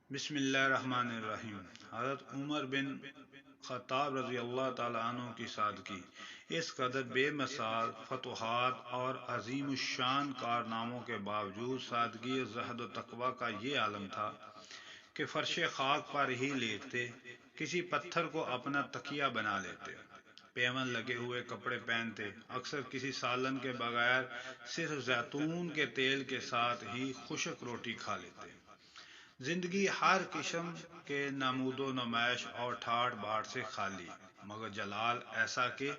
بسم اللہ الرحمن الرحیم۔ حضرت عمر بن خطاب رضی اللہ تعالیٰ عنہ کی سادگی، اس قدر بے مثال فتوحات اور عظیم الشان کارناموں کے باوجود سادگی، زہد و تقوی کا یہ عالم تھا کہ فرش خاک پر ہی لیٹتے، کسی پتھر کو اپنا تکیہ بنا لیتے، پیون لگے ہوئے کپڑے پہنتے، اکثر کسی سالن کے بغیر صرف زیتون کے تیل کے ساتھ ہی خشک روٹی کھا لیتے۔ زندگی ہر قسم کے نمود و نمائش اور ٹھاٹ باٹ سے خالی، مگر جلال ایسا کہ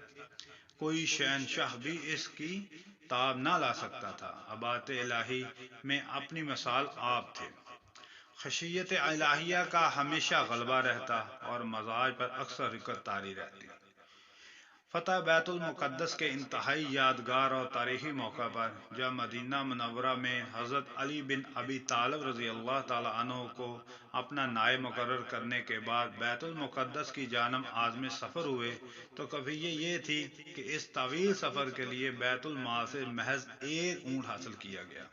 کوئی شہنشاہ بھی اس کی تاب نہ لا سکتا تھا۔ ابات الہی میں اپنی مثال آپ تھے۔ خشیت الہیہ کا ہمیشہ غلبہ رہتا اور مزاج پر اکثر رکت طاری رہتی۔ فتح بیت المقدس کے انتہائی یادگار اور تاریخی موقع پر جب مدینہ منورہ میں حضرت علی بن ابی طالب رضی اللہ تعالیٰ عنہ کو اپنا نائب مقرر کرنے کے بعد بیت المقدس کی جانب عازم سفر ہوئے، تو کیفیت یہ تھی کہ اس طویل سفر کے لیے بیت المال سے محض ایک اونٹ حاصل کیا گیا،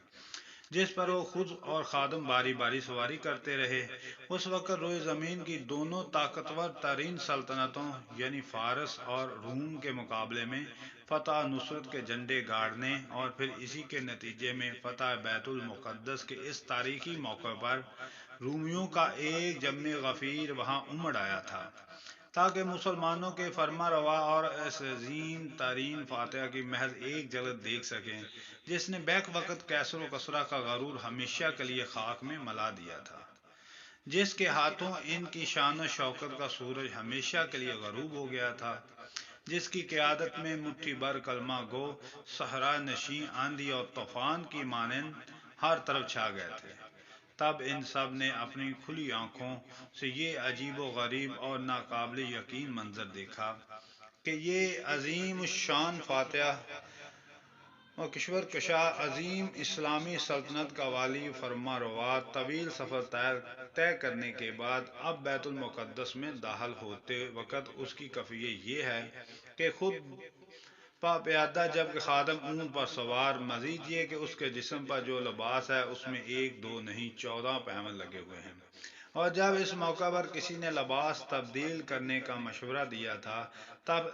جس پر وہ خود اور خادم باری باری سواری کرتے رہے۔ اس وقت روئے زمین کی دونوں طاقتور ترین سلطنتوں یعنی فارس اور روم کے مقابلے میں فتح نصرت کے جھنڈے گاڑنے اور پھر اسی کے نتیجے میں فتح بیت المقدس کے اس تاریخی موقع پر رومیوں کا ایک جم غفیر وہاں امڑ آیا تھا، تاکہ مسلمانوں کے فرما روا اور اس عظیم ترین فاتح کی محض ایک جھلک دیکھ سکیں، جس نے بیک وقت کیسر و کسرا کا غرور ہمیشہ کے لیے خاک میں ملا دیا تھا، جس کے ہاتھوں ان کی شان و شوکت کا سورج ہمیشہ کے لیے غروب ہو گیا تھا، جس کی قیادت میں مٹھی بھر کلمہ گو صحرا نشین آندھی اور طوفان کی مانند ہر طرف چھا گئے تھے۔ تب ان سب نے اپنی کھلی آنکھوں سے یہ عجیب و غریب اور ناقابل یقین منظر دیکھا کہ یہ عظیم الشان فاتح و کشور کشا، عظیم اسلامی سلطنت کا والی فرما روا، طویل سفر طے کرنے کے بعد اب بیت المقدس میں داخل ہوتے وقت اس کی کیفیت یہ ہے کہ خود پا پیادہ جبکہ خادم اونٹ پر سوار، مزید یہ کہ اس کے جسم پر جو لباس ہے اس میں ایک دو نہیں 14 پیون لگے ہوئے ہیں۔ اور جب اس موقع پر کسی نے لباس تبدیل کرنے کا مشورہ دیا تھا، تب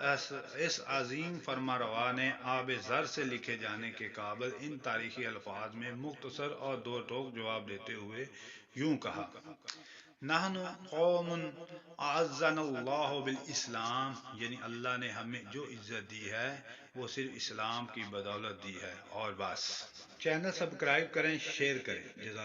اس عظیم فرمانروا نے آب زر سے لکھے جانے کے قابل ان تاریخی الفاظ میں مختصر اور دو ٹوک جواب دیتے ہوئے یوں کہا: نحن قوم اعزنا اللہ بالاسلام، یعنی اللہ نے ہمیں جو عزت دی ہے وہ صرف اسلام کی بدولت دی ہے، اور بس۔ چینل سبسکرائب کریں، شیئر کریں۔